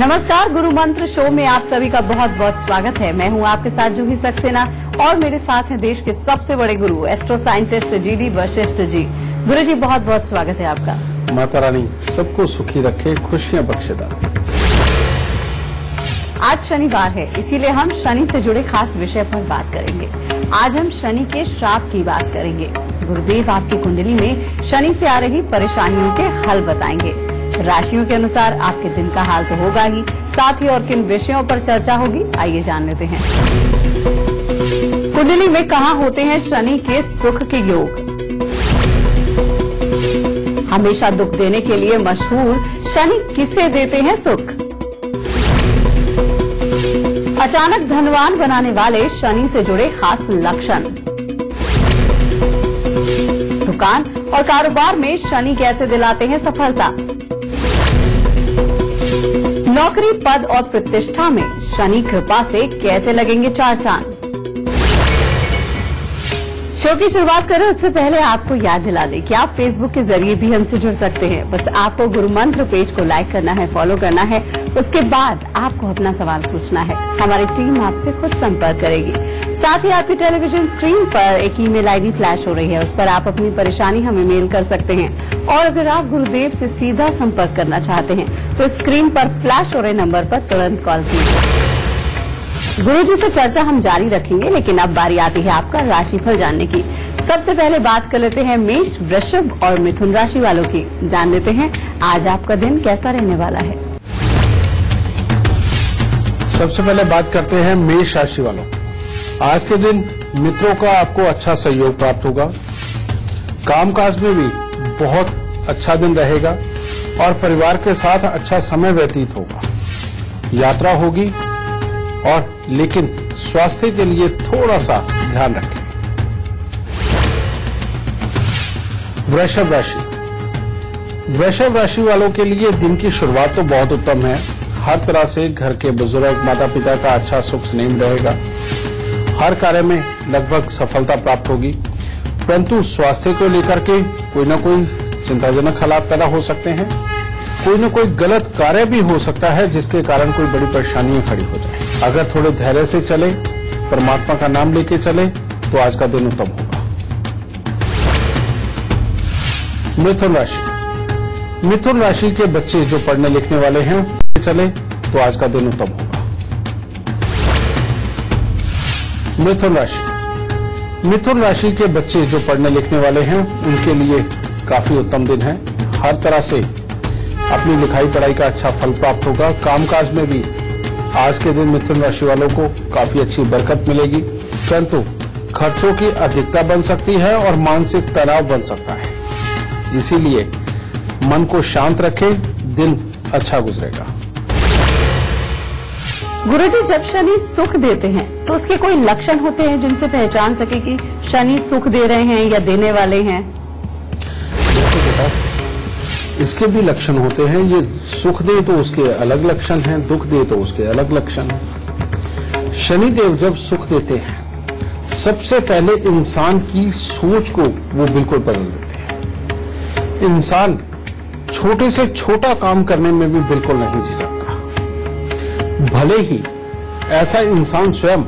नमस्कार, गुरु मंत्र शो में आप सभी का बहुत बहुत स्वागत है। मैं हूं आपके साथ जूही सक्सेना और मेरे साथ हैं देश के सबसे बड़े गुरु astro scientist GD Vashishtha ji. गुरु जी बहुत बहुत स्वागत है आपका। माता रानी सबको सुखी रखे, खुशियां बख्शेदार। आज शनिवार है, इसीलिए हम शनि से जुड़े खास विषय पर बात करेंगे। आज हम शनि के श्राप की बात करेंगे। गुरुदेव आपकी कुंडली में शनि से आ रही परेशानियों के हल बताएंगे। राशियों के अनुसार आपके दिन का हाल तो होगा ही, साथ ही और किन विषयों पर चर्चा होगी आइए जान लेते हैं। कुंडली में कहाँ होते हैं शनि के सुख के योग? हमेशा दुख देने के लिए मशहूर शनि किसे देते हैं सुख? अचानक धनवान बनाने वाले शनि से जुड़े खास लक्षण। दुकान और कारोबार में शनि कैसे दिलाते हैं सफलता? नौकरी, पद और प्रतिष्ठा में शनि कृपा से कैसे लगेंगे चार चांद? शो की शुरुआत करें उससे पहले आपको याद दिला दें कि आप फेसबुक के जरिए भी हमसे जुड़ सकते हैं। बस आपको गुरु मंत्र पेज को लाइक करना है, फॉलो करना है। उसके बाद आपको अपना सवाल पूछना है, हमारी टीम आपसे खुद संपर्क करेगी। साथ ही आपकी टेलीविजन स्क्रीन पर एक ईमेल आईडी फ्लैश हो रही है, उस पर आप अपनी परेशानी हमें मेल कर सकते हैं। और अगर आप गुरुदेव से सीधा संपर्क करना चाहते हैं तो स्क्रीन पर फ्लैश हो रहे नंबर पर तुरंत कॉल कीजिए। गुरु जी से चर्चा हम जारी रखेंगे, लेकिन अब बारी आती है आपका राशिफल जानने की। सबसे पहले बात कर लेते हैं मेष, वृषभ और मिथुन राशि वालों की। जान लेते हैं आज आपका दिन कैसा रहने वाला है। सबसे पहले बात करते हैं मेष राशि वालों। आज के दिन मित्रों का आपको अच्छा सहयोग प्राप्त होगा। कामकाज में भी बहुत अच्छा दिन रहेगा और परिवार के साथ अच्छा समय व्यतीत होगा। यात्रा होगी और लेकिन स्वास्थ्य के लिए थोड़ा सा ध्यान रखें। वृषभ राशि, वृषभ राशि वालों के लिए दिन की शुरुआत तो बहुत उत्तम है। हर तरह से घर के बुजुर्ग माता पिता का अच्छा सुख स्नेह रहेगा। हर कार्य में लगभग सफलता प्राप्त होगी, परंतु स्वास्थ्य को लेकर के कोई न कोई चिंताजनक हालात पैदा हो सकते हैं। कोई न कोई गलत कार्य भी हो सकता है जिसके कारण कोई बड़ी परेशानियां खड़ी हो जाए। अगर थोड़े धैर्य से चले, परमात्मा का नाम लेके चले तो आज का दिन उत्तम होगा। मिथुन राशि, मिथुन राशि के बच्चे जो पढ़ने लिखने वाले हैं चले तो आज का दिन उत्तम होगा। मिथुन राशि, मिथुन राशि के बच्चे जो पढ़ने लिखने वाले हैं उनके लिए काफी उत्तम दिन है। हर तरह से अपनी लिखाई पढ़ाई का अच्छा फल प्राप्त होगा। कामकाज में भी आज के दिन मिथुन राशि वालों को काफी अच्छी बरकत मिलेगी, परंतु खर्चों की अधिकता बन सकती है और मानसिक तनाव बन सकता है। इसीलिए मन को शांत रखें, दिन अच्छा गुजरेगा। गुरुजी, जब शनि सुख देते हैं तो उसके कोई लक्षण होते हैं जिनसे पहचान सके कि शनि सुख दे रहे हैं या देने वाले हैं? देखो बेटा, इसके भी लक्षण होते हैं। ये सुख दे तो उसके अलग लक्षण हैं, दुख दे तो उसके अलग लक्षण हैं। शनिदेव जब सुख देते हैं, सबसे पहले इंसान की सोच को वो बिल्कुल बदल देते हैं। इंसान छोटे से छोटा काम करने में भी बिल्कुल नहीं झिझकता। भले ही ऐसा इंसान स्वयं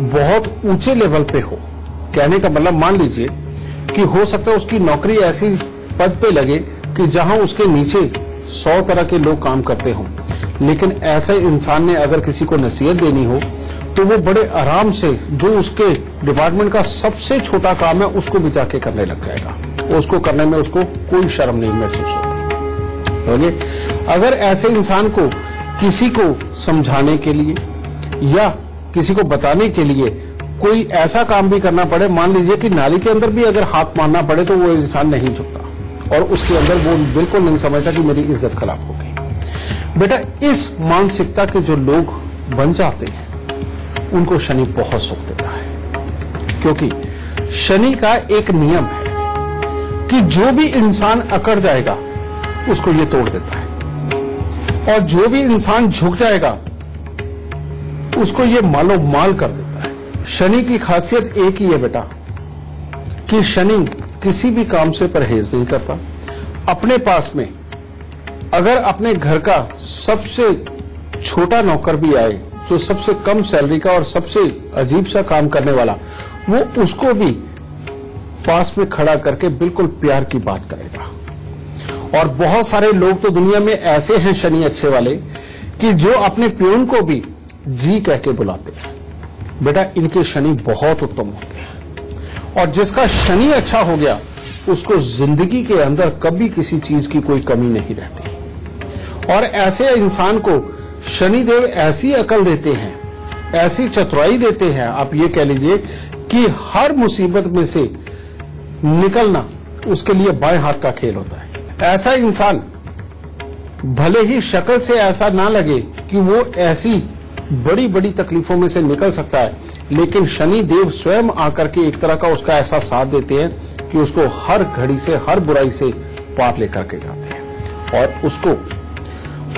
बहुत ऊंचे लेवल पे हो, कहने का मतलब मान लीजिए कि हो सकता है उसकी नौकरी ऐसी पद पे लगे कि जहां उसके नीचे 100 तरह के लोग काम करते हों, लेकिन ऐसे इंसान ने अगर किसी को नसीहत देनी हो तो वो बड़े आराम से जो उसके डिपार्टमेंट का सबसे छोटा काम है उसको भी जाके करने लग जाएगा। उसको करने में उसको कोई शर्म नहीं महसूस होती। समझिए, अगर ऐसे इंसान को किसी को समझाने के लिए या किसी को बताने के लिए कोई ऐसा काम भी करना पड़े, मान लीजिए कि नाली के अंदर भी अगर हाथ मारना पड़े, तो वो इंसान नहीं झुकता और उसके अंदर वो बिल्कुल नहीं समझता कि मेरी इज्जत खराब हो गई। बेटा, इस मानसिकता के जो लोग बन जाते हैं उनको शनि बहुत सुख देता है, क्योंकि शनि का एक नियम है कि जो भी इंसान अकड़ जाएगा उसको ये तोड़ देता है और जो भी इंसान झुक जाएगा उसको ये मालो माल कर देता है। शनि की खासियत एक ही है बेटा कि शनि किसी भी काम से परहेज नहीं करता। अपने पास में अगर अपने घर का सबसे छोटा नौकर भी आए, जो सबसे कम सैलरी का और सबसे अजीब सा काम करने वाला, वो उसको भी पास में खड़ा करके बिल्कुल प्यार की बात करेगा। और बहुत सारे लोग तो दुनिया में ऐसे हैं शनि अच्छे वाले कि जो अपने प्यून को भी जी कह के बुलाते हैं। बेटा, इनके शनि बहुत उत्तम होते हैं, और जिसका शनि अच्छा हो गया उसको जिंदगी के अंदर कभी किसी चीज की कोई कमी नहीं रहती। और ऐसे इंसान को शनिदेव ऐसी अकल देते हैं, ऐसी चतुराई देते हैं, आप ये कह लीजिए कि हर मुसीबत में से निकलना उसके लिए बाएं हाथ का खेल होता है। ऐसा इंसान भले ही शक्ल से ऐसा ना लगे कि वो ऐसी बड़ी बड़ी तकलीफों में से निकल सकता है, लेकिन शनि देव स्वयं आकर के एक तरह का उसका ऐसा साथ देते हैं कि उसको हर घड़ी से, हर बुराई से पार लेकर के जाते हैं। और उसको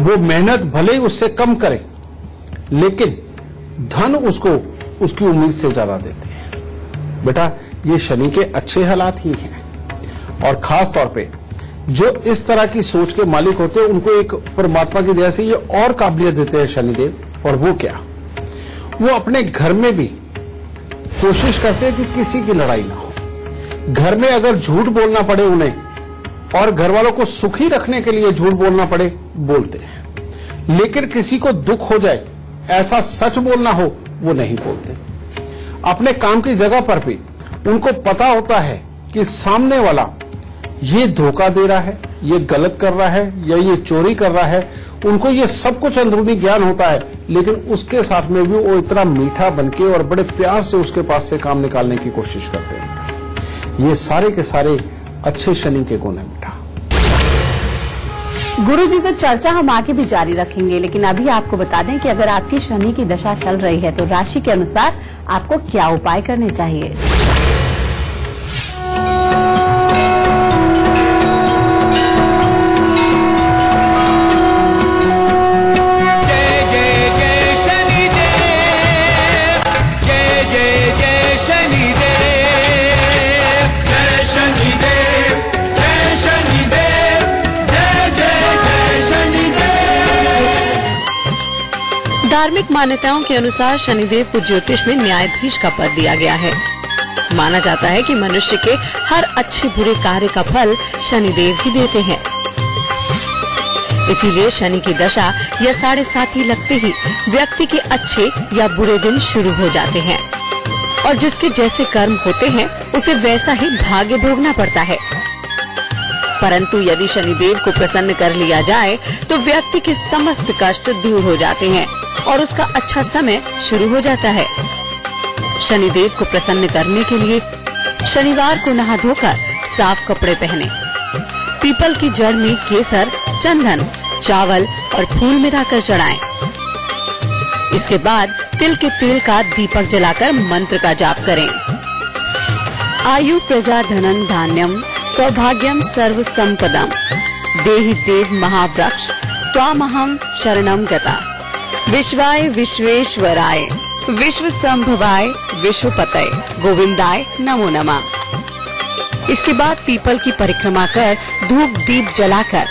वो मेहनत भले ही उससे कम करे, लेकिन धन उसको उसकी उम्मीद से ज्यादा देते हैं। बेटा, ये शनि के अच्छे हालात ही हैं। और खास तौर पे जो इस तरह की सोच के मालिक होते हैं, उनको एक परमात्मा की दया से ये और काबिलियत देते हैं शनिदेव। और वो क्या, वो अपने घर में भी कोशिश करते हैं कि किसी की लड़ाई ना हो। घर में अगर झूठ बोलना पड़े उन्हें, और घर वालों को सुखी रखने के लिए झूठ बोलना पड़े, बोलते हैं। लेकिन किसी को दुख हो जाए, ऐसा सच बोलना हो, वो नहीं बोलते। अपने काम की जगह पर भी उनको पता होता है कि सामने वाला ये धोखा दे रहा है, ये गलत कर रहा है, या ये चोरी कर रहा है। उनको ये सब कुछ अंदरूनी ज्ञान होता है, लेकिन उसके साथ में भी वो इतना मीठा बनके और बड़े प्यार से उसके पास से काम निकालने की कोशिश करते हैं। ये सारे के सारे अच्छे शनि के गुण हैं बेटा। गुरुजी, तो चर्चा हम आगे भी जारी रखेंगे, लेकिन अभी आपको बता दें कि अगर आपकी शनि की दशा चल रही है तो राशि के अनुसार आपको क्या उपाय करने चाहिए। धार्मिक मान्यताओं के अनुसार शनिदेव को ज्योतिष में न्यायाधीश का पद दिया गया है। माना जाता है कि मनुष्य के हर अच्छे बुरे कार्य का फल शनिदेव ही देते हैं। इसीलिए शनि की दशा या 7.5 लगते ही व्यक्ति के अच्छे या बुरे दिन शुरू हो जाते हैं, और जिसके जैसे कर्म होते हैं उसे वैसा ही भाग्य भोगना पड़ता है। परंतु यदि शनिदेव को प्रसन्न कर लिया जाए तो व्यक्ति के समस्त कष्ट दूर हो जाते हैं और उसका अच्छा समय शुरू हो जाता है। शनिदेव को प्रसन्न करने के लिए शनिवार को नहा धोकर साफ कपड़े पहने, पीपल की जड़ में केसर, चंदन, चावल और फूल मिलाकर चढ़ाएं। इसके बाद तिल के तेल का दीपक जलाकर मंत्र का जाप करें। आयु प्रजा धनम धान्यम सौभाग्यम सर्व संपदम देहि देव महावृक्ष त्वामहम शरणम गता विश्वाय विश्वेश्वराय विश्व संभवाय विश्वपतय गोविंदाय नमो नमः। इसके बाद पीपल की परिक्रमा कर धूप दीप जलाकर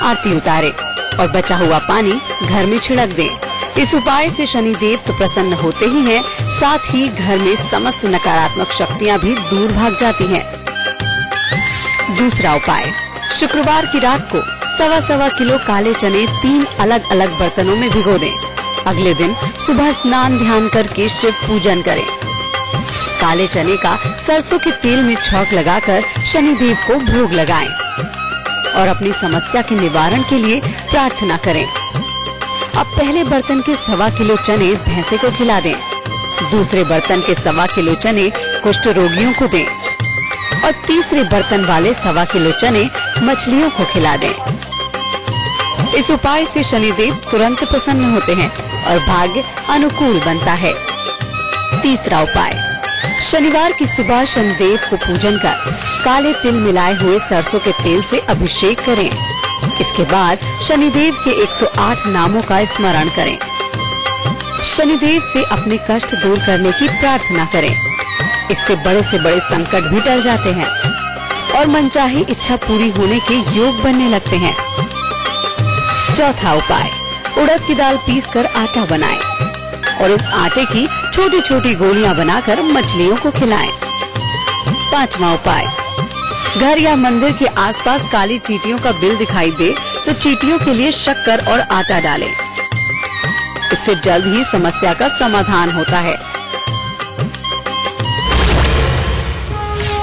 आरती उतारे और बचा हुआ पानी घर में छिड़क दें। इस उपाय से शनिदेव तो प्रसन्न होते ही हैं, साथ ही घर में समस्त नकारात्मक शक्तियां भी दूर भाग जाती हैं। दूसरा उपाय, शुक्रवार की रात को 1.25 किलो काले चने 3 अलग अलग बर्तनों में भिगो दें। अगले दिन सुबह स्नान ध्यान करके शिव पूजन करें। काले चने का सरसों के तेल में छौंक लगाकर शनिदेव को भोग लगाएं और अपनी समस्या के निवारण के लिए प्रार्थना करें। अब पहले बर्तन के 1.25 किलो चने भैंसे को खिला दें। दूसरे बर्तन के 1.25 किलो चने कुष्ठ रोगियों को दें और तीसरे बर्तन वाले 1.25 किलो चने मछलियों को खिला दें। इस उपाय से शनिदेव तुरंत प्रसन्न होते हैं और भाग्य अनुकूल बनता है। तीसरा उपाय, शनिवार की सुबह शनिदेव को पूजन कर काले तिल मिलाए हुए सरसों के तेल से अभिषेक करें। इसके बाद शनिदेव के 108 नामों का स्मरण करें। शनिदेव से अपने कष्ट दूर करने की प्रार्थना करें। इससे बड़े से बड़े संकट भी टल जाते हैं और मनचाही इच्छा पूरी होने के योग बनने लगते हैं। चौथा उपाय, उड़द की दाल पीसकर आटा बनाएं और इस आटे की छोटी छोटी गोलियां बनाकर मछलियों को खिलाएं। 5वां उपाय, घर या मंदिर के आसपास काली चींटियों का बिल दिखाई दे तो चींटियों के लिए शक्कर और आटा डालें। इससे जल्द ही समस्या का समाधान होता है।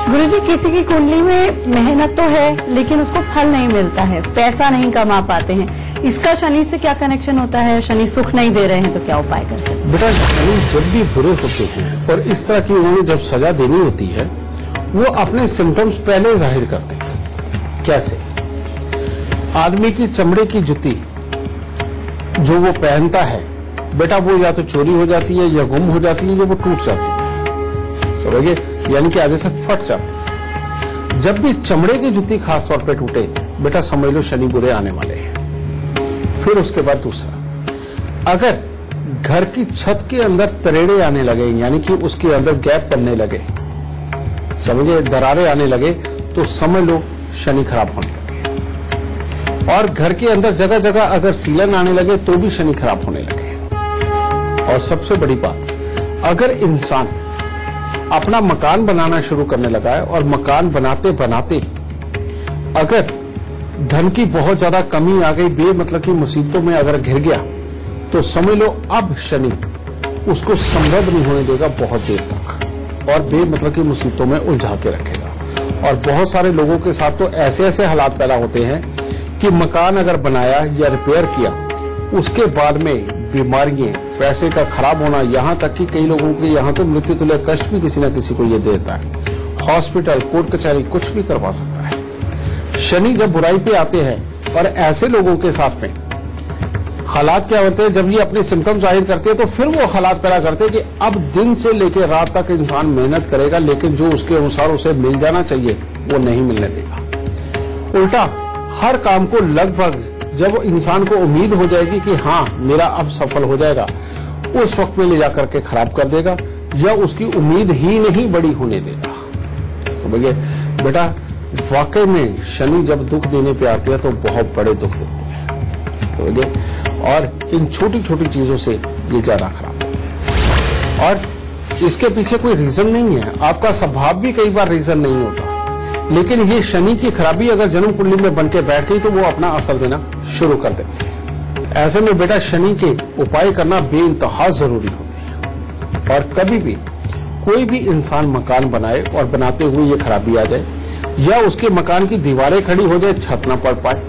गुरुजी, किसी की कुंडली में मेहनत तो है लेकिन उसको फल नहीं मिलता है, पैसा नहीं कमा पाते हैं, इसका शनि से क्या कनेक्शन होता है? शनि सुख नहीं दे रहे हैं तो क्या उपाय कर सकते हैं? बेटा, शनि जब भी बुरे होते हैं और इस तरह की उन्हें जब सजा देनी होती है, वो अपने सिम्टम्स पहले जाहिर करते हैं। कैसे? आदमी की चमड़े की जुत्ती जो वो पहनता है बेटा, वो या तो चोरी हो जाती है या गुम हो जाती है या वो टूट जाती है, समझिए, यानी कि आगे से फट जाती है। जब भी चमड़े की जुत्ती खास तौर पे टूटे बेटा, समझ लो शनि बुरे आने वाले हैं। फिर उसके बाद दूसरा, अगर घर की छत के अंदर तरेड़े आने लगे, यानी कि उसके अंदर गैप बनने लगे, समझिए, दरारें आने लगे, तो समझ लो शनि खराब होने लगे। और घर के अंदर जगह जगह अगर सीलन आने लगे तो भी शनि खराब होने लगे। और सबसे बड़ी बात, अगर इंसान अपना मकान बनाना शुरू करने लगा है और मकान बनाते बनाते अगर धन की बहुत ज्यादा कमी आ गई, बेमतलब की मुसीबतों में अगर घिर गया, तो समझ लो अब शनि उसको समृद्ध नहीं होने देगा बहुत देर तक और बेमतलब की मुसीबतों में उलझा के रखेगा। और बहुत सारे लोगों के साथ तो ऐसे ऐसे हालात पैदा होते हैं कि मकान अगर बनाया या रिपेयर किया, उसके बाद में बीमारियां, पैसे का खराब होना, यहाँ तक कि कई लोगों के यहाँ तो मृत्यु तुल्य कष्ट भी किसी न किसी को ये देता है। हॉस्पिटल, कोर्ट कचहरी कुछ भी करवा सकता है। शनि जब बुराई पे आते हैं और ऐसे लोगों के साथ में हालात क्या होते हैं, जब ये अपने सिम्टम जाहिर करते हैं तो फिर वो हालात पैदा करते हैं कि अब दिन से लेकर रात तक इंसान मेहनत करेगा लेकिन जो उसके अनुसार उसे मिल जाना चाहिए वो नहीं मिलने देगा। उल्टा हर काम को लगभग जब इंसान को उम्मीद हो जाएगी कि हाँ मेरा अब सफल हो जाएगा, उस वक्त में ले जाकर के खराब कर देगा या उसकी उम्मीद ही नहीं बड़ी होने देगा। समझिए बेटा, वाकई में शनि जब दुख देने पे आते हैं तो बहुत बड़े दुख देते हैं, समझिए, और इन छोटी छोटी चीजों से ये ज्यादा खराब होते हैं। और इसके पीछे कोई रीजन नहीं है, आपका स्वभाव भी कई बार रीजन नहीं होता, लेकिन ये शनि की खराबी अगर जन्म कुंडली में बनके बैठ गई तो वो अपना असर देना शुरू कर देते हैं। ऐसे में बेटा शनि के उपाय करना बेइंतहा जरूरी होते हैं। और कभी भी कोई भी इंसान मकान बनाए और बनाते हुए ये खराबी आ जाए, या उसके मकान की दीवारें खड़ी हो जाए, छत न पड़ पाए,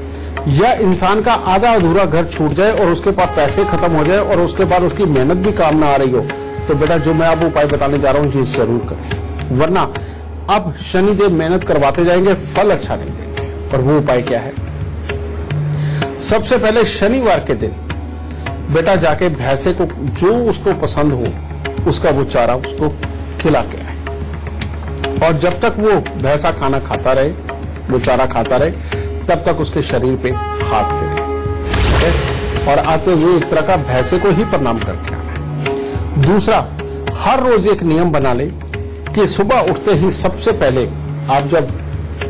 या इंसान का आधा अधूरा घर छूट जाए और उसके पास पैसे खत्म हो जाए और उसके बाद उसकी मेहनत भी काम ना आ रही हो, तो बेटा जो मैं अब उपाय बताने जा रहा हूं ये जरूर करें, वरना अब शनिदेव मेहनत करवाते जाएंगे, फल अच्छा नहीं देंगे। और वो उपाय क्या है? सबसे पहले शनिवार के दिन बेटा जाके भैंसे को जो उसको पसंद हो उसका वो चारा उसको खिला के आए, और जब तक वो भैंसा खाना खाता रहे, वो चारा खाता रहे, तब तक उसके शरीर पे हाथ फेरे और आते हुए एक तरह का भैंसे को ही प्रणाम करके आना। दूसरा, हर रोज एक नियम बना ले कि सुबह उठते ही सबसे पहले आप जब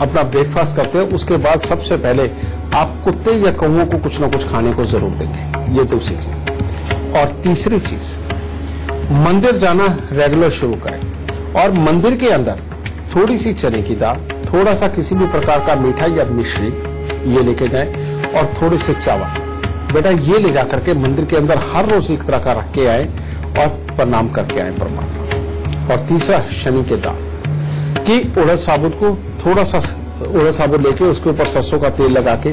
अपना ब्रेकफास्ट करते हैं उसके बाद सबसे पहले आप कुत्ते या कौओं को कुछ न कुछ खाने को जरूर देंगे। ये दूसरी चीज। और तीसरी चीज, मंदिर जाना रेगुलर शुरू करें और मंदिर के अंदर थोड़ी सी चने की दाल, थोड़ा सा किसी भी प्रकार का मीठा या मिश्री ये लेके जाएं और थोड़े से चावल बेटा ये ले जाकर के मंदिर के अंदर हर रोज एक तरह का रख के आए और प्रणाम करके आए परमात्मा। और तीसरा, शनि के दान कि उड़द साबुत को थोड़ा सा उड़द साबुत लेके उसके ऊपर सरसों का तेल लगा के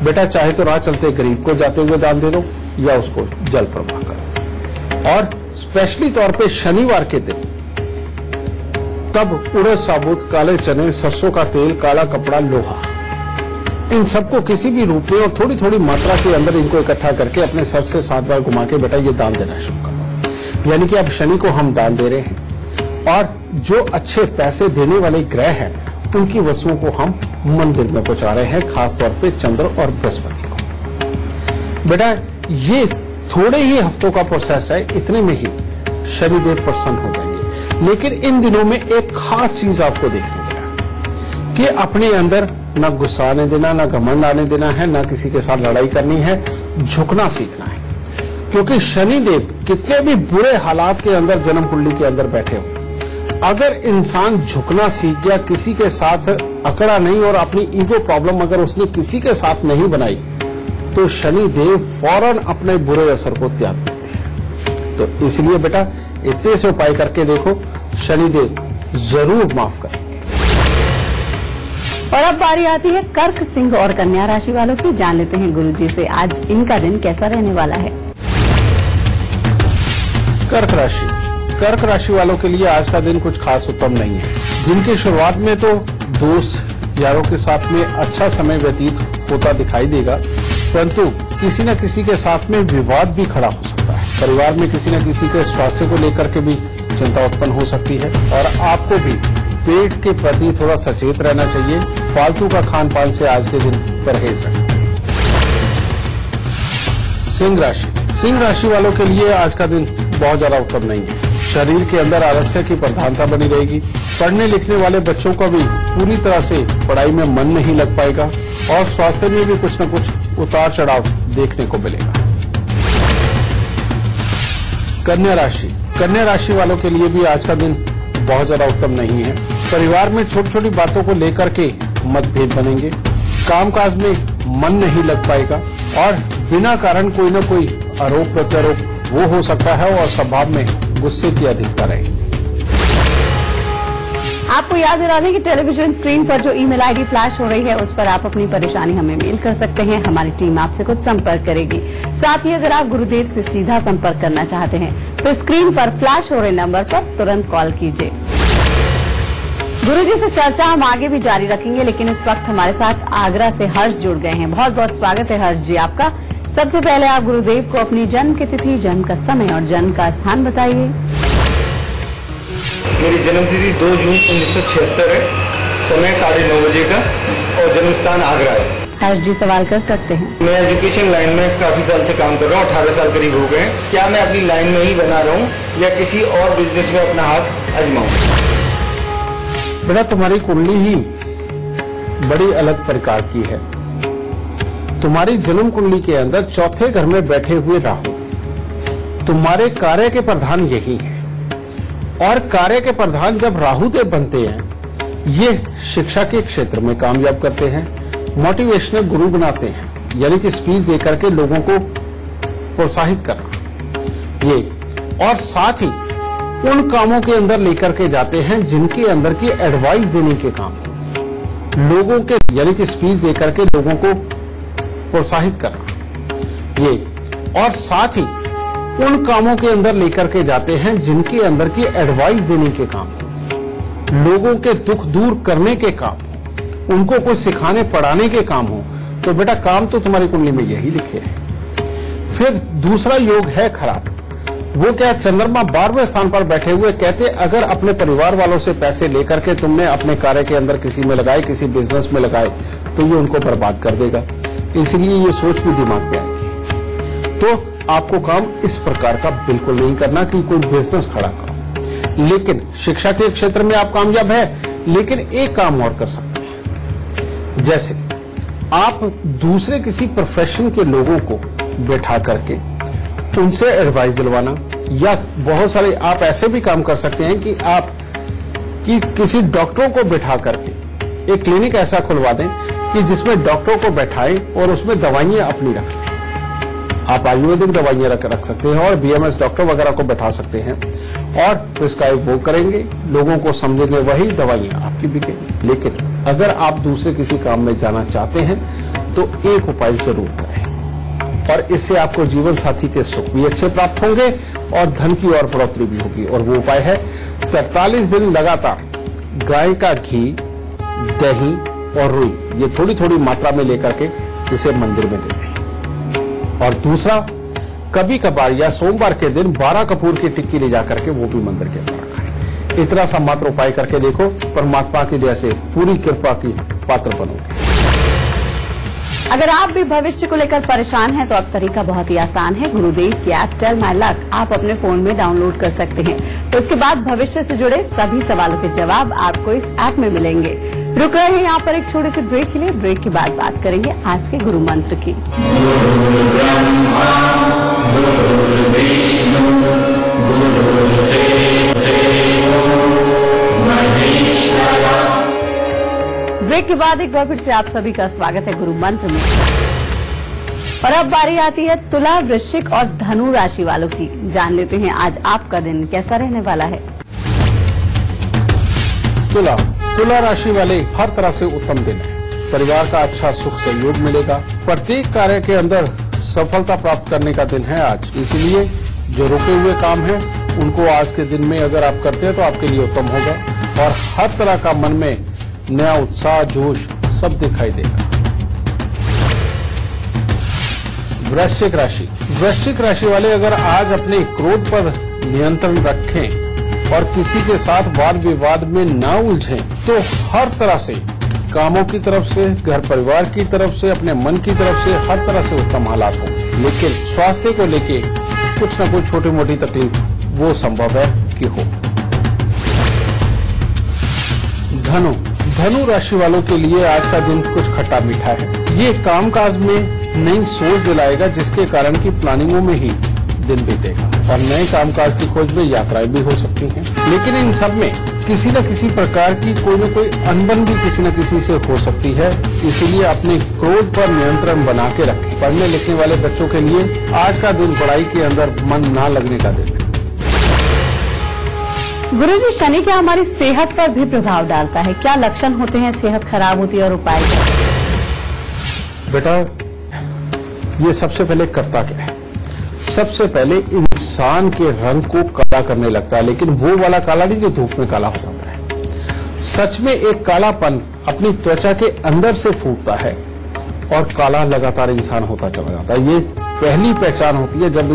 बेटा चाहे तो राह चलते गरीब को जाते हुए दान दे दो या उसको जल प्रवाह कर दो। और स्पेशली तौर पे शनिवार के दिन तब उड़द साबुत, काले चने, सरसों का तेल, काला कपड़ा, लोहा, इन सबको किसी भी रूप में और थोड़ी थोड़ी मात्रा के अंदर इनको इकट्ठा करके अपने सर से 7 बार घुमा के बेटा ये दान देना शुरू कर दो। यानी कि अब शनि को हम दान दे रहे हैं और जो अच्छे पैसे देने वाले ग्रह हैं उनकी वस्तुओं को हम मंदिर में पहुंचा रहे हैं, खासतौर पे चंद्र और बृहस्पति को। बेटा ये थोड़े ही हफ्तों का प्रोसेस है, इतने में ही शनिदेव प्रसन्न हो जाएंगे। लेकिन इन दिनों में एक खास चीज आपको देखने को मिला कि अपने अंदर ना गुस्सा आने देना, ना घमंड आने देना है, ना किसी के साथ लड़ाई करनी है, झुकना सीखना है। क्योंकि शनिदेव कितने भी बुरे हालात के अंदर जन्म कुंडली के अंदर बैठे हो, अगर इंसान झुकना सीख गया, किसी के साथ अकड़ा नहीं और अपनी ईगो प्रॉब्लम अगर उसने किसी के साथ नहीं बनाई, तो शनिदेव फौरन अपने बुरे असर को त्याग देते हैं। तो इसलिए बेटा इतने से उपाय करके देखो, शनिदेव जरूर माफ करेंगे। और अब बारी आती है कर्क, सिंह और कन्या राशि वालों की। जान लेते हैं गुरुजी से आज इनका दिन कैसा रहने वाला है। कर्क राशि, कर्क राशि वालों के लिए आज का दिन कुछ खास उत्तम नहीं है। दिन की शुरुआत में तो दोस्त यारों के साथ में अच्छा समय व्यतीत होता दिखाई देगा, परंतु किसी न किसी के साथ में विवाद भी खड़ा हो सकता है। परिवार में किसी न किसी के स्वास्थ्य को लेकर के भी चिंता उत्पन्न हो सकती है और आपको भी पेट के प्रति थोड़ा सचेत रहना चाहिए। फालतू का खान पान से आज के दिन परहेज रखें। सिंह राशि, सिंह राशि वालों के लिए आज का दिन बहुत ज्यादा उत्तम नहीं है। शरीर के अंदर आलस्य की प्रधानता बनी रहेगी। पढ़ने लिखने वाले बच्चों का भी पूरी तरह से पढ़ाई में मन नहीं लग पाएगा और स्वास्थ्य में भी कुछ न कुछ उतार चढ़ाव देखने को मिलेगा। कन्या राशि, कन्या राशि वालों के लिए भी आज का दिन बहुत ज्यादा उत्तम नहीं है। परिवार में छोटी छोटी बातों को लेकर के मतभेद बनेंगे, कामकाज में मन नहीं लग पाएगा और बिना कारण कोई न कोई आरोप प्रत्यारोप वो हो सकता है और स्वभाव में गुस्से की अधिकता रहेगी। आपको याद दिला दें कि टेलीविजन स्क्रीन पर जो ईमेल आईडी फ्लैश हो रही है उस पर आप अपनी परेशानी हमें मेल कर सकते हैं। हमारी टीम आपसे कुछ संपर्क करेगी। साथ ही अगर आप गुरुदेव से सीधा संपर्क करना चाहते हैं तो स्क्रीन पर फ्लैश हो रहे नंबर पर तुरंत कॉल कीजिए। गुरुजी से चर्चा हम आगे भी जारी रखेंगे, लेकिन इस वक्त हमारे साथ आगरा से हर्ष जुड़ गए हैं। बहुत बहुत स्वागत है हर्ष जी आपका। सबसे पहले आप गुरुदेव को अपनी जन्म की तिथि, जन्म का समय और जन्म का स्थान बताइए। मेरी जन्म तिथि 2 जून 1976 है, समय 9:30 बजे का और जन्म स्थान आगरा है। हर्ष जी सवाल कर सकते हैं। मैं एजुकेशन लाइन में काफी साल से काम कर रहा हूँ, 18 साल करीब हो गए। क्या मैं अपनी लाइन में ही बना रहा हूँ या किसी और बिजनेस में अपना हाथ आजमाऊं? बेटा तुम्हारी कुंडली ही बड़ी अलग प्रकार की है। तुम्हारी जन्म कुंडली के अंदर चौथे घर में बैठे हुए राहु तुम्हारे कार्य के प्रधान यही है और कार्य के प्रधान जब राहु देव बनते हैं ये शिक्षा के क्षेत्र में कामयाब करते हैं, मोटिवेशनल गुरु बनाते हैं, यानी कि स्पीच देकर के लोगों को प्रोत्साहित करना ये, और साथ ही उन कामों के अंदर लेकर के जाते हैं जिनके अंदर की एडवाइस देने के काम, लोगों के यानी कि स्पीच देकर के लोगों को प्रोत्साहित करना ये, और साथ ही उन कामों के अंदर लेकर के जाते हैं जिनके अंदर की एडवाइस देने के काम, लोगों के दुख दूर करने के काम, उनको कुछ सिखाने पढ़ाने के काम हो। तो बेटा काम तो तुम्हारी कुंडली में यही लिखे है। फिर दूसरा योग है खराब, वो क्या, चंद्रमा 12वें स्थान पर बैठे हुए। कहते अगर अपने परिवार वालों से पैसे लेकर के तुमने अपने कार्य के अंदर किसी में लगाए, किसी बिजनेस में लगाए, तो ये उनको बर्बाद कर देगा। इसलिए ये सोच भी दिमाग में आएगी। तो आपको काम इस प्रकार का बिल्कुल नहीं करना कि कोई बिजनेस खड़ा करो। लेकिन शिक्षा के क्षेत्र में आप कामयाब है, लेकिन एक काम और कर सकते हैं, जैसे आप दूसरे किसी प्रोफेशन के लोगों को बैठा करके उनसे एडवाइस दिलवाना, या बहुत सारे आप ऐसे भी काम कर सकते हैं कि किसी डॉक्टरों को बैठा करके एक क्लिनिक ऐसा खुलवा दें कि जिसमें डॉक्टरों को बैठाएं और उसमें दवाइयां अपनी रख लें। आप आयुर्वेदिक दवाइयां रख सकते हैं और बीएमएस डॉक्टर वगैरह को बैठा सकते हैं और प्रिस्क्राइब वो करेंगे, लोगों को समझेंगे, वही दवाइयां आपकी बिकेंगी। लेकिन अगर आप दूसरे किसी काम में जाना चाहते हैं तो एक उपाय जरूर करें, और इससे आपको जीवन साथी के सुख भी अच्छे प्राप्त होंगे और धन की और बढ़ोतरी भी होगी। और वो उपाय है 43 दिन लगातार गाय का घी, दही और रुई ये थोड़ी थोड़ी मात्रा में लेकर के इसे मंदिर में दे दें। और दूसरा, कभी कभार या सोमवार के दिन 12 कपूर की टिक्की ले जाकर के वो भी मंदिर के अंदर रखें। इतना सा मात्र उपाय करके देखो, परमात्मा की दया से पूरी कृपा की पात्र बनोगे। अगर आप भी भविष्य को लेकर परेशान हैं तो अब तरीका बहुत ही आसान है। गुरुदेव की ऐप टेल माई लक आप अपने फोन में डाउनलोड कर सकते हैं। तो उसके बाद भविष्य से जुड़े सभी सवालों के जवाब आपको इस ऐप में मिलेंगे। रुक रहे हैं यहाँ पर एक छोटे से ब्रेक के लिए। ब्रेक के बाद बात करेंगे आज के गुरु मंत्र की। ब्रेक के बाद एक बार फिर से आप सभी का स्वागत है गुरु मंत्र में। और अब बारी आती है तुला, वृश्चिक और धनु राशि वालों की। जान लेते हैं आज आपका दिन कैसा रहने वाला है। तुला राशि वाले हर तरह से उत्तम दिन है। परिवार का अच्छा सुख सहयोग मिलेगा। प्रत्येक कार्य के अंदर सफलता प्राप्त करने का दिन है आज। इसीलिए जो रुके हुए काम है उनको आज के दिन में अगर आप करते हैं तो आपके लिए उत्तम होगा और हर तरह का मन में नया उत्साह, जोश सब दिखाई देगा। वृश्चिक राशि वाले अगर आज अपने क्रोध पर नियंत्रण रखें और किसी के साथ वाद विवाद में न उलझें तो हर तरह से कामों की तरफ से, घर परिवार की तरफ से, अपने मन की तरफ से हर तरह से उत्तम हालात हों। लेकिन स्वास्थ्य को लेके कुछ न कुछ छोटी मोटी तकलीफ वो संभव है कि हो। धनु राशि वालों के लिए आज का दिन कुछ खट्टा मीठा है। ये कामकाज में नई सोच दिलाएगा जिसके कारण की प्लानिंगों में ही दिन बीतेगा और नए कामकाज की खोज में यात्राएं भी हो सकती हैं। लेकिन इन सब में किसी न किसी प्रकार की कोई न कोई अनबन भी किसी न किसी से हो सकती है। इसीलिए अपने क्रोध पर नियंत्रण बना के रखें। पढ़ने लिखने वाले बच्चों के लिए आज का दिन पढ़ाई के अंदर मन न लगने का दिन है। गुरुजी, शनि क्या हमारी सेहत पर भी प्रभाव डालता है? क्या लक्षण होते हैं सेहत खराब होती है और उपाय क्या? बेटा, ये सबसे पहले करता क्या है? सबसे पहले इंसान के रंग को काला करने लगता है, लेकिन वो वाला काला नहीं जो धूप में काला हो जाता है। सच में एक कालापन अपनी त्वचा के अंदर से फूटता है और काला लगातार इंसान होता चला जाता है। ये पहली पहचान होती है जब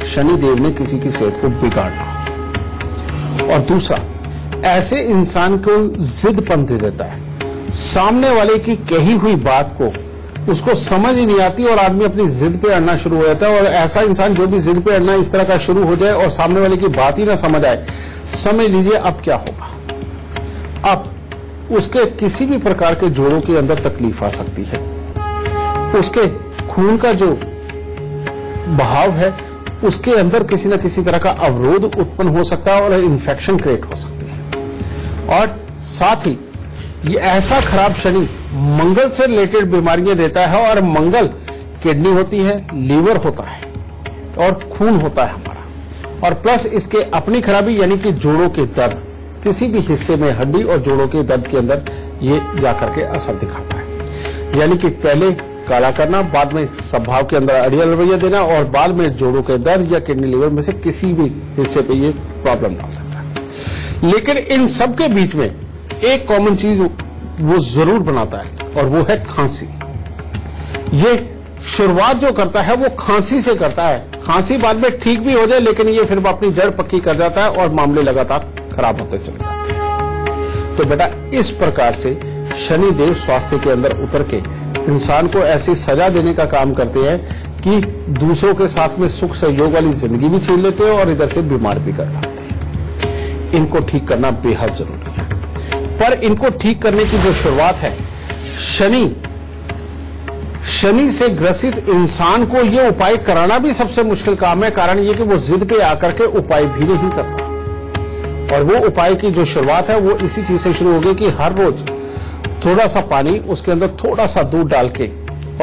शनि देव ने किसी की सेहत को बिगाड़ना। और दूसरा, ऐसे इंसान को जिदपन दे देता है। सामने वाले की कही हुई बात को उसको समझ ही नहीं आती और आदमी अपनी जिद पे अड़ना शुरू हो जाता है। और ऐसा इंसान जो भी जिद पे अड़ना इस तरह का शुरू हो जाए और सामने वाले की बात ही ना समझ आए, समझ लीजिए अब क्या होगा। अब उसके किसी भी प्रकार के जोड़ों के अंदर तकलीफ आ सकती है। उसके खून का जो बहाव है उसके अंदर किसी न किसी तरह का अवरोध उत्पन्न हो सकता है और इन्फेक्शन क्रिएट हो सकती है। और साथ ही ये ऐसा खराब शनि मंगल से रिलेटेड बीमारियां देता है और मंगल किडनी होती है, लीवर होता है और खून होता है हमारा। और प्लस इसके अपनी खराबी यानी कि जोड़ों के दर्द, किसी भी हिस्से में हड्डी और जोड़ों के दर्द के अंदर ये जाकर के असर दिखाता है। यानी कि पहले काला करना, बाद में स्वभाव के अंदर अड़िया रवैया देना और बाद में जोड़ों के दर्द या किडनी लीवर में से किसी भी हिस्से पे ये प्रॉब्लम डाल सकता है। लेकिन इन सब के बीच में एक कॉमन चीज वो जरूर बनाता है और वो है खांसी। ये शुरुआत जो करता है वो खांसी से करता है। खांसी बाद में ठीक भी हो जाए लेकिन ये फिर अपनी जड़ पक्की कर जाता है और मामले लगातार खराब होते चले जाते हैं। तो बेटा, इस प्रकार से शनि देव स्वास्थ्य के अंदर उतर के इंसान को ऐसी सजा देने का काम करते हैं कि दूसरों के साथ में सुख सहयोग वाली जिंदगी भी छीन लेते हैं और इधर से बीमार भी कर डालते हैं। इनको ठीक करना बेहद जरूरी है। पर इनको ठीक करने की जो शुरुआत है, शनि से ग्रसित इंसान को ये उपाय कराना भी सबसे मुश्किल काम है। कारण ये कि वो जिद पे आकर के उपाय भी नहीं करता। और वो उपाय की जो शुरुआत है वो इसी चीज से शुरू होगी कि हर रोज थोड़ा सा पानी, उसके अंदर थोड़ा सा दूध डाल के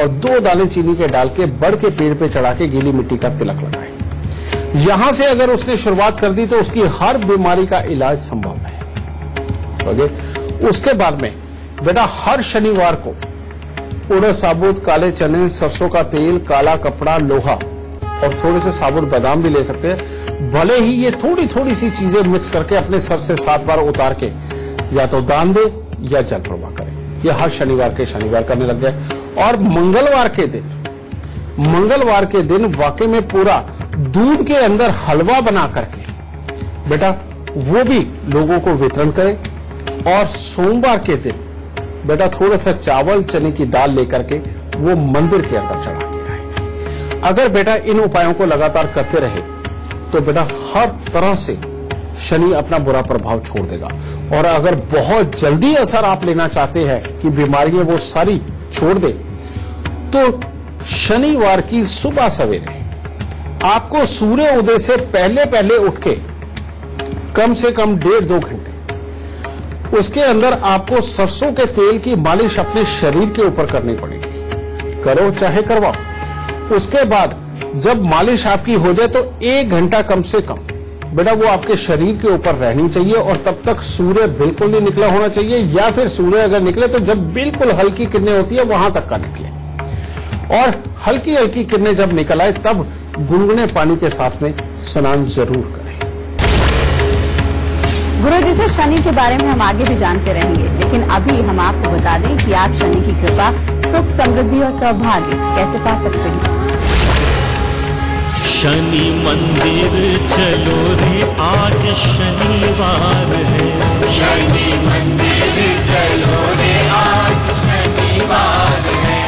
और 2 दाने चीनी के डाल के बड़ के पेड़ पे चढ़ा के गीली मिट्टी का तिलक लगाए। यहां से अगर उसने शुरुआत कर दी तो उसकी हर बीमारी का इलाज संभव है। उसके बाद में बेटा, हर शनिवार को उड़द साबुत, काले चने, सरसों का तेल, काला कपड़ा, लोहा और थोड़े से साबुत बादाम भी ले सकते हैं। भले ही ये थोड़ी थोड़ी सी चीजें मिक्स करके अपने सर से 7 बार उतार के या तो दान दे या जल प्रवाह करें। ये हर शनिवार के शनिवार करने लग जाए। और मंगलवार के दिन वाकई में पूरा दूध के अंदर हलवा बना करके बेटा वो भी लोगों को वितरण करें। और सोमवार के दिन बेटा थोड़ा सा चावल, चने की दाल लेकर के वो मंदिर के अंदर चढ़ा के आए। अगर बेटा इन उपायों को लगातार करते रहे तो बेटा हर तरह से शनि अपना बुरा प्रभाव छोड़ देगा। और अगर बहुत जल्दी असर आप लेना चाहते हैं कि बीमारियां वो सारी छोड़ दे, तो शनिवार की सुबह सवेरे आपको सूर्य उदय से पहले पहले उठ के कम से कम 1.5-2 घंटे उसके अंदर आपको सरसों के तेल की मालिश अपने शरीर के ऊपर करनी पड़ेगी। करो चाहे करवाओ। उसके बाद जब मालिश आपकी हो जाए तो 1 घंटा कम से कम बेटा वो आपके शरीर के ऊपर रहनी चाहिए, और तब तक सूर्य बिल्कुल नहीं निकला होना चाहिए, या फिर सूर्य अगर निकले तो जब बिल्कुल हल्की किरणें होती है वहां तक का निकले, और हल्की हल्की किरणें जब निकल आए तब गुनगुने पानी के साथ में स्नान जरूर करें। गुरु जी से शनि के बारे में हम आगे भी जानते रहेंगे, लेकिन अभी हम आपको बता दें कि आप शनि की कृपा, सुख, समृद्धि और सौभाग्य कैसे पा सकते हैं। शनि मंदिर चलो रे, आज शनिवार है। शनि मंदिर चलो रे, आज शनिवार है।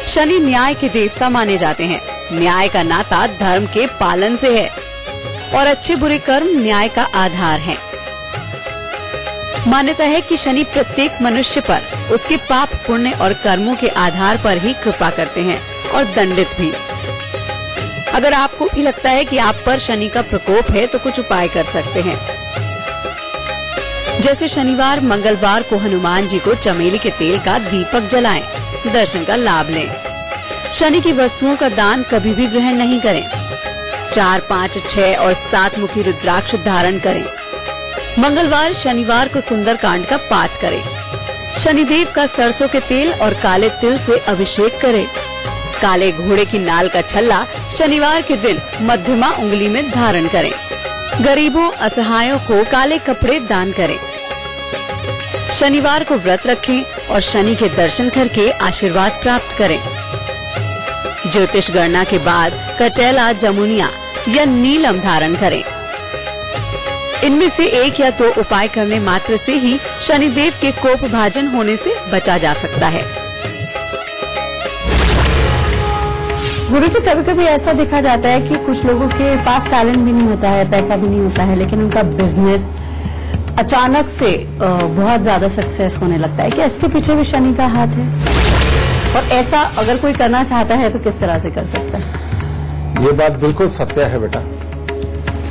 शनि न्याय के देवता माने जाते हैं। न्याय का नाता धर्म के पालन से है और अच्छे बुरे कर्म न्याय का आधार हैं। मान्यता है कि शनि प्रत्येक मनुष्य पर उसके पाप, पुण्य और कर्मों के आधार पर ही कृपा करते हैं और दंडित भी। अगर आपको भी लगता है कि आप पर शनि का प्रकोप है तो कुछ उपाय कर सकते हैं। जैसे शनिवार, मंगलवार को हनुमान जी को चमेली के तेल का दीपक जलाएं, दर्शन का लाभ लें। शनि की वस्तुओं का दान कभी भी ग्रहण नहीं करें। 4, 5, 6 और 7 मुखी रुद्राक्ष धारण करें। मंगलवार, शनिवार को सुंदरकांड का पाठ करें। शनिदेव का सरसों के तेल और काले तिल से अभिषेक करें। काले घोड़े की नाल का छल्ला शनिवार के दिन मध्यमा उंगली में धारण करें। गरीबों, असहायों को काले कपड़े दान करें। शनिवार को व्रत रखें और शनि के दर्शन करके आशीर्वाद प्राप्त करें। ज्योतिष गणना के बाद कटेला, जमुनिया या नीलम धारण करें। इनमें से 1 या 2 उपाय करने मात्र से ही शनिदेव के कोप भाजन होने से बचा जा सकता है। गुरुजी, कभी कभी ऐसा देखा जाता है कि कुछ लोगों के पास टैलेंट भी नहीं होता है, पैसा भी नहीं होता है, लेकिन उनका बिजनेस अचानक से बहुत ज्यादा सक्सेस होने लगता है। क्या इसके पीछे भी शनि का हाथ है? और ऐसा अगर कोई करना चाहता है तो किस तरह से कर सकता है? ये बात बिल्कुल सत्य है बेटा।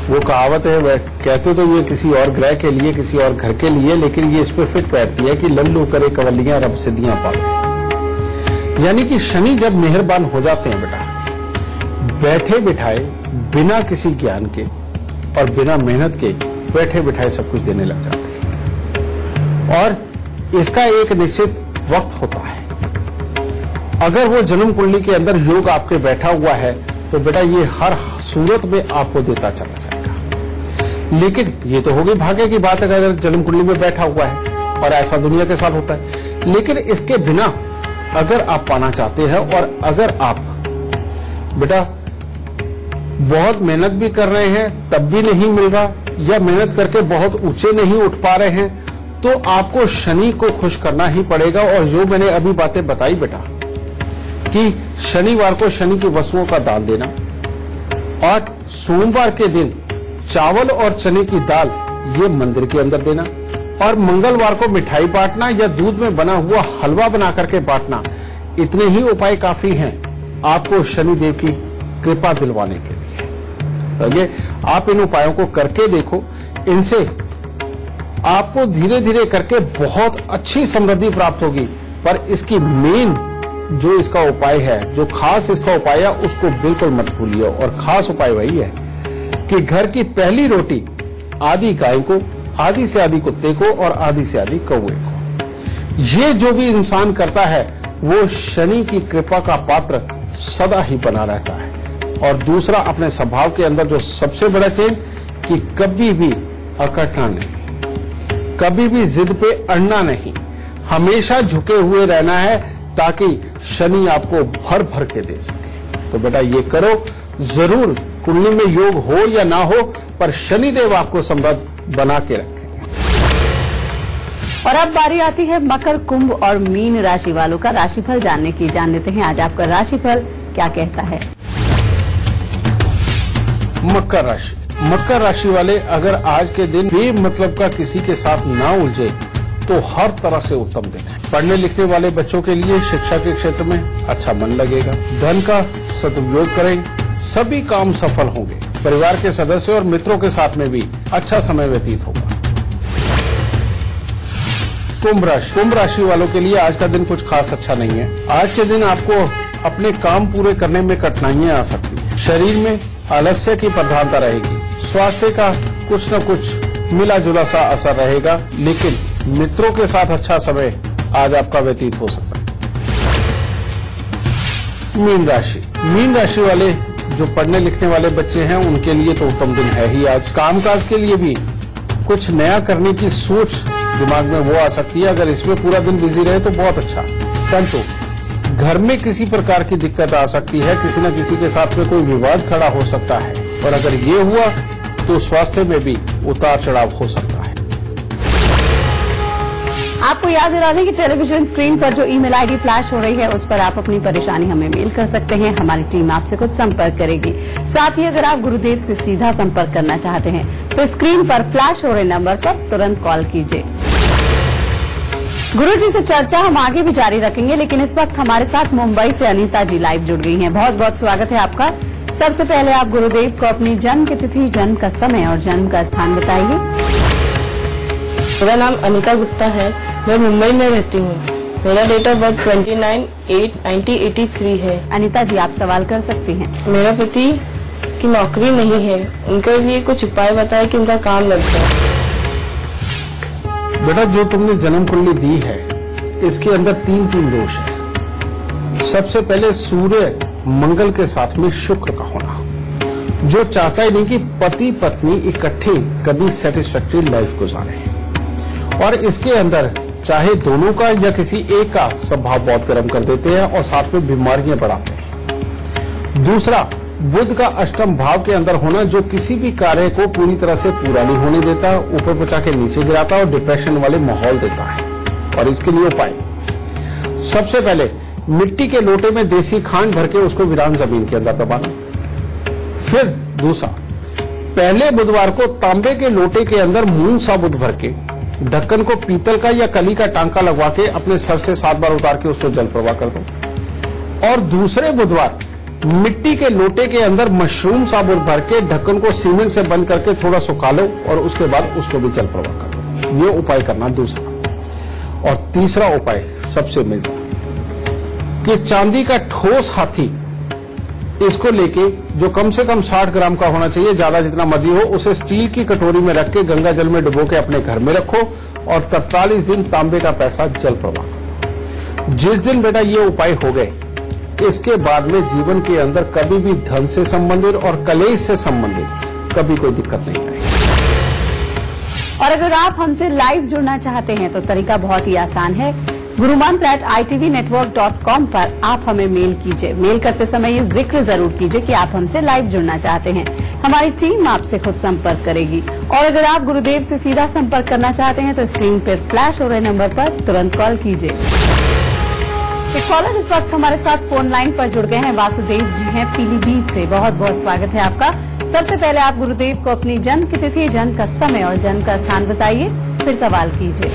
वो कहावत है, वह कहते तो ये किसी और ग्रह के लिए, किसी और घर के लिए, लेकिन ये इस पे फिट बैठती है कि लल्लू करे कवलियां, रब सिद्धियां पावे। यानी कि शनि जब मेहरबान हो जाते हैं बेटा, बैठे बिठाए बिना किसी ज्ञान के और बिना मेहनत के बैठे बिठाए सब कुछ देने लग जाते हैं। और इसका एक निश्चित वक्त होता है। अगर वो जन्म कुंडली के अंदर योग आपके बैठा हुआ है तो बेटा ये हर सूरत में आपको देता चला जाएगा। लेकिन ये तो होगी भाग्य की बात है अगर जन्म कुंडली में बैठा हुआ है, और ऐसा दुनिया के साथ होता है। लेकिन इसके बिना अगर आप पाना चाहते हैं और अगर आप बेटा बहुत मेहनत भी कर रहे हैं तब भी नहीं मिल रहा, या मेहनत करके बहुत ऊंचे नहीं उठ पा रहे हैं, तो आपको शनि को खुश करना ही पड़ेगा। और जो मैंने अभी बातें बताई बेटा कि शनिवार को शनि की वस्तुओं का दान देना, और सोमवार के दिन चावल और चने की दाल ये मंदिर के अंदर देना, और मंगलवार को मिठाई बांटना या दूध में बना हुआ हलवा बना करके बांटना, इतने ही उपाय काफी हैं आपको शनिदेव की कृपा दिलवाने के लिए। समझे? आप इन उपायों को करके देखो, इनसे आपको धीरे धीरे करके बहुत अच्छी समृद्धि प्राप्त होगी। पर इसकी मेन जो इसका उपाय है, जो खास इसका उपाय है, उसको बिल्कुल मत भूलिए। और खास उपाय वही है कि घर की पहली रोटी आधी गाय को, आधी से आधी कुत्ते को और आधी से आधी कौवे को। ये जो भी इंसान करता है वो शनि की कृपा का पात्र सदा ही बना रहता है। और दूसरा, अपने स्वभाव के अंदर जो सबसे बड़ा चेंज कि कभी भी अकड़ना नहीं, कभी भी जिद पे अड़ना नहीं, हमेशा झुके हुए रहना है ताकि शनि आपको भर भर के दे सके। तो बेटा ये करो जरूर, कुंडली में योग हो या ना हो, पर शनिदेव आपको समृद्ध बना के रखेंगे। और अब बारी आती है मकर, कुंभ और मीन राशि वालों का राशिफल जानने की। जान लेते हैं आज आपका राशिफल क्या कहता है। मकर राशि, मकर राशि वाले अगर आज के दिन बेमतलब का किसी के साथ ना उलझे तो हर तरह से उत्तम दिन है। पढ़ने लिखने वाले बच्चों के लिए शिक्षा के क्षेत्र में अच्छा मन लगेगा। धन का सदुपयोग करें, सभी काम सफल होंगे। परिवार के सदस्य और मित्रों के साथ में भी अच्छा समय व्यतीत होगा। कुंभ राशि वालों के लिए आज का दिन कुछ खास अच्छा नहीं है। आज के दिन आपको अपने काम पूरे करने में कठिनाइयां आ सकती हैं। शरीर में आलस्य की प्रधानता रहेगी। स्वास्थ्य का कुछ न कुछ मिला जुला सा असर रहेगा, लेकिन मित्रों के साथ अच्छा समय आज आपका व्यतीत हो सकता है। मीन राशि वाले जो पढ़ने लिखने वाले बच्चे हैं उनके लिए तो उत्तम दिन है ही। आज कामकाज के लिए भी कुछ नया करने की सोच दिमाग में वो आ सकती है। अगर इसमें पूरा दिन बिजी रहे तो बहुत अच्छा, परंतु घर में किसी प्रकार की दिक्कत आ सकती है। किसी न किसी के साथ में कोई विवाद खड़ा हो सकता है, और अगर ये हुआ तो स्वास्थ्य में भी उतार चढ़ाव हो सकता है। आपको याद दिला दें कि टेलीविजन स्क्रीन पर जो ईमेल आईडी फ्लैश हो रही है उस पर आप अपनी परेशानी हमें मेल कर सकते हैं। हमारी टीम आपसे कुछ संपर्क करेगी। साथ ही अगर आप गुरुदेव से सीधा संपर्क करना चाहते हैं तो स्क्रीन पर फ्लैश हो रहे नंबर पर तुरंत कॉल कीजिए। गुरु जी से चर्चा हम आगे भी जारी रखेंगे, लेकिन इस वक्त हमारे साथ मुंबई से अनीता जी लाइव जुड़ गई हैं। बहुत बहुत स्वागत है आपका। सबसे पहले आप गुरुदेव को अपनी जन्म की तिथि, जन्म का समय और जन्म का स्थान बताइए। मेरा नाम अनीता गुप्ता है, मैं मुंबई में रहती हूँ। मेरा डेट ऑफ बर्थ 29/8/1983 है। अनीता जी आप सवाल कर सकती हैं। मेरा पति की नौकरी नहीं है, उनके लिए कुछ उपाय बताए कि उनका काम लग जाए। बेटा, जो तुमने जन्म कुंडली दी है इसके अंदर तीन दोष है। सबसे पहले सूर्य मंगल के साथ में शुक्र का होना, जो चाहता ही नहीं कि पति पत्नी इकट्ठे कभी सेटिस्फैक्टरी लाइफ गुजारें। और इसके अंदर चाहे दोनों का या किसी एक का स्वभाव बहुत गर्म कर देते हैं और साथ में बीमारियां बढ़ाते हैं। दूसरा, बुध का अष्टम भाव के अंदर होना, जो किसी भी कार्य को पूरी तरह से पूरा नहीं होने देता, ऊपर पचा के नीचे गिराता और डिप्रेशन वाले माहौल देता है। और इसके लिए उपाय, सबसे पहले मिट्टी के लोटे में देसी खांड भर के उसको वीरान जमीन के अंदर दबाना। फिर दूसरा, पहले बुधवार को तांबे के लोटे के अंदर मूंग साबुत भर के ढक्कन को पीतल का या कली का टांका लगवा के अपने सर से 7 बार उतार के उसको जल प्रवाह कर दो। और दूसरे बुधवार मिट्टी के लोटे के अंदर मशरूम साबुत भर के ढक्कन को सीमेंट से बंद करके थोड़ा सुखा लो और उसके बाद उसको भी जल प्रवाह कर दो। ये उपाय करना दूसरा। और तीसरा उपाय सबसे मेजर, कि चांदी का ठोस हाथी इसको लेके, जो कम से कम 60 ग्राम का होना चाहिए, ज्यादा जितना मर्जी हो, उसे स्टील की कटोरी में रख के गंगा जल में डुबो के अपने घर में रखो और 43 दिन तांबे का पैसा जल प्रवाह करो। जिस दिन बेटा ये उपाय हो गए, इसके बाद में जीवन के अंदर कभी भी धन से संबंधित और कलेश से संबंधित कभी कोई दिक्कत नहीं आएगी। और अगर आप हमसे लाइव जुड़ना चाहते हैं तो तरीका बहुत ही आसान है। gurumantra@itvnetwork.com पर आप हमें मेल कीजिए। मेल करते समय ये जिक्र जरूर कीजिए कि आप हमसे लाइव जुड़ना चाहते हैं। हमारी टीम आपसे खुद संपर्क करेगी। और अगर आप गुरुदेव से सीधा संपर्क करना चाहते हैं तो स्क्रीन पर फ्लैश हो रहे नंबर पर तुरंत कॉल कीजिए। एक कॉलर इस वक्त हमारे साथ फोन लाइन पर जुड़ गए हैं। वासुदेव जी हैं पीलीभीत से। बहुत बहुत स्वागत है आपका। सबसे पहले आप गुरुदेव को अपनी जन्म की तिथि, जन्म का समय और जन्म का स्थान बताइए, फिर सवाल कीजिए।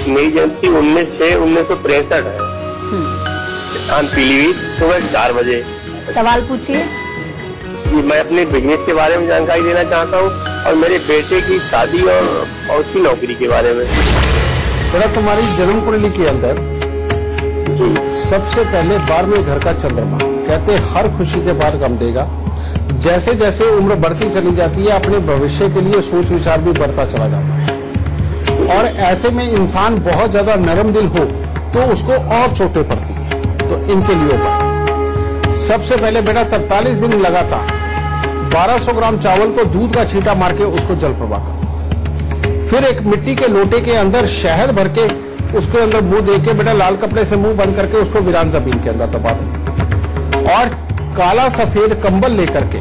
मेरी जयंती 19/6/1963 है। स्थान पीलीभीत, सुबह 4 बजे। सवाल पूछिए। मैं अपने बिजनेस के बारे में जानकारी देना चाहता हूँ और मेरे बेटे की शादी और उसकी नौकरी के बारे में। बेटा, तुम्हारी जन्म कुंडली के अंदर सबसे पहले 12वें घर का चंद्रमा, कहते हर खुशी के बाद गम देगा। जैसे जैसे उम्र बढ़ती चली जाती है, अपने भविष्य के लिए सोच विचार भी बढ़ता चला जाता है। और ऐसे में इंसान बहुत ज्यादा नरम दिल हो तो उसको और चोटें पड़ती हैं। तो इनके लिए उपाय, सबसे पहले बेटा 43 दिन लगातार 1200 ग्राम चावल को दूध का छींटा मार के उसको जल प्रवाह करो। फिर एक मिट्टी के लोटे के अंदर शहद भर के उसके अंदर मुंह दे के बेटा लाल कपड़े से मुंह बंद करके उसको वीरान जमीन के अंदर दबा दो। और काला सफेद कंबल लेकर के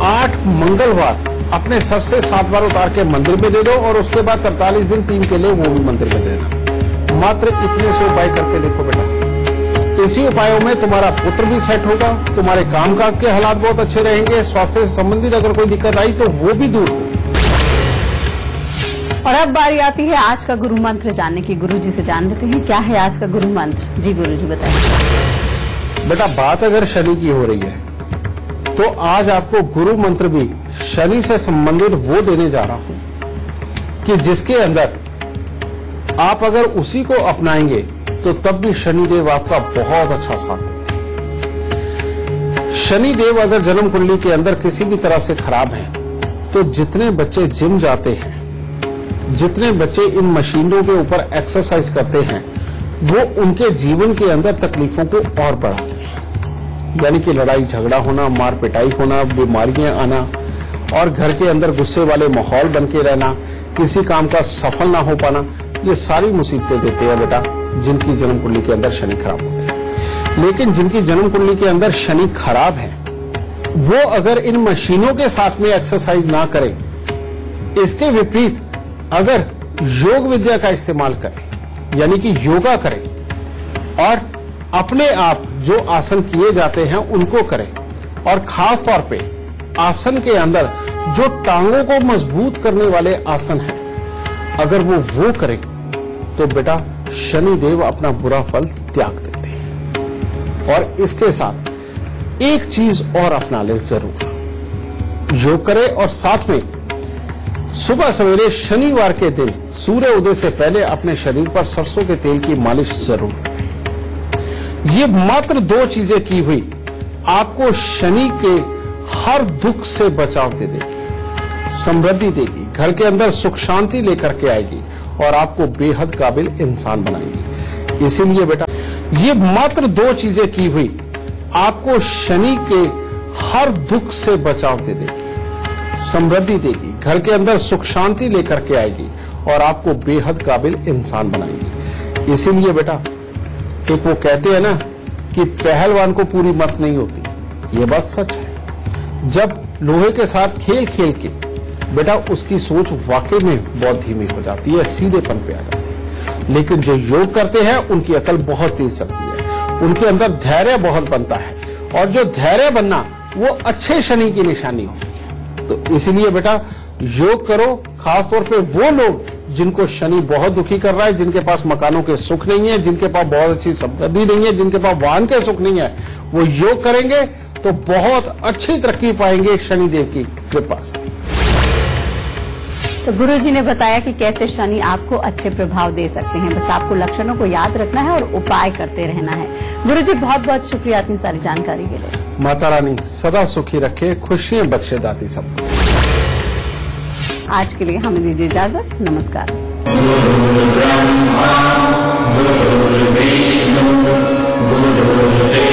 8 मंगलवार अपने सर से 7 बार उतार के मंदिर में दे दो और उसके बाद 43 दिन 3 के लिए वो भी मंदिर में देना। मात्र इतने से उपाय करके देखो बेटा, इसी उपायों में तुम्हारा पुत्र भी सेट होगा, तुम्हारे कामकाज के हालात बहुत अच्छे रहेंगे, स्वास्थ्य से संबंधित अगर कोई दिक्कत आई तो वो भी दूर हो। और अब बारी आती है आज का गुरु मंत्र जानने की। गुरु जी से जान लेते हैं क्या है आज का गुरु मंत्र। जी गुरु जी बताइए। बेटा बात अगर शनि की हो रही है तो आज आपको गुरु मंत्र भी शनि से संबंधित वो देने जा रहा हूं कि जिसके अंदर आप अगर उसी को अपनाएंगे तो तब भी शनिदेव आपका बहुत अच्छा साथ देते। शनिदेव अगर जन्म कुंडली के अंदर किसी भी तरह से खराब है तो जितने बच्चे जिम जाते हैं, जितने बच्चे इन मशीनों के ऊपर एक्सरसाइज करते हैं, वो उनके जीवन के अंदर तकलीफों को और बढ़ाते हैं। यानी कि लड़ाई झगड़ा होना, मार पिटाई होना, बीमारियां आना और घर के अंदर गुस्से वाले माहौल बन के रहना, किसी काम का सफल ना हो पाना, ये सारी मुसीबतें देते हैं बेटा जिनकी जन्म कुंडली के अंदर शनि खराब होते हैं। लेकिन जिनकी जन्म कुंडली के अंदर शनि खराब है वो अगर इन मशीनों के साथ में एक्सरसाइज ना करें, इसके विपरीत अगर योग विद्या का इस्तेमाल करें यानी कि योगा करें और अपने आप जो आसन किए जाते हैं उनको करें, और खास तौर पे आसन के अंदर जो टांगों को मजबूत करने वाले आसन हैं अगर वो करें तो बेटा शनिदेव अपना बुरा फल त्याग देते हैं। और इसके साथ एक चीज और अपना ले जरूर, योग करें और साथ में सुबह सवेरे शनिवार के दिन सूर्य उदय से पहले अपने शरीर पर सरसों के तेल की मालिश जरूर करें। ये मात्र 2 चीजें की हुई आपको शनि के हर दुख से बचाव दे देगी, समृद्धि देगी, घर के अंदर सुख शांति लेकर के आएगी और आपको बेहद काबिल इंसान बनाएगी। इसीलिए बेटा ये मात्र 2 चीजें की हुई आपको शनि के हर दुख से बचाव दे देगी, समृद्धि देगी, घर के अंदर सुख शांति लेकर के आएगी और आपको बेहद काबिल इंसान बनाएगी। इसीलिए बेटा एक वो कहते हैं ना कि पहलवान को पूरी मत नहीं होती, ये बात सच है। जब लोहे के साथ खेल खेल के बेटा उसकी सोच वाकई में बहुत धीमी हो जाती है, सीधेपन पे आ जाती है। लेकिन जो योग करते हैं उनकी अकल बहुत तेज चलती है, उनके अंदर धैर्य बहुत बनता है और जो धैर्य बनना वो अच्छे शनि की निशानी होती है। तो इसलिए बेटा योग करो, खासतौर पे वो लोग जिनको शनि बहुत दुखी कर रहा है, जिनके पास मकानों के सुख नहीं है, जिनके पास बहुत अच्छी संपत्ति नहीं है, जिनके पास वाहन के सुख नहीं है, वो योग करेंगे तो बहुत अच्छी तरक्की पाएंगे शनिदेव की कृपा से। तो गुरु जी ने बताया कि कैसे शनि आपको अच्छे प्रभाव दे सकते हैं, बस आपको लक्षणों को याद रखना है और उपाय करते रहना है। गुरु जी बहुत बहुत शुक्रिया इतनी सारी जानकारी के लिए। माता रानी सदा सुखी रखे, खुशियां बख्शे दाती सबको। आज के लिए हमें दीजिए इजाजत, नमस्कार। गुरु ब्रह्मा गुरु विष्णु गुरु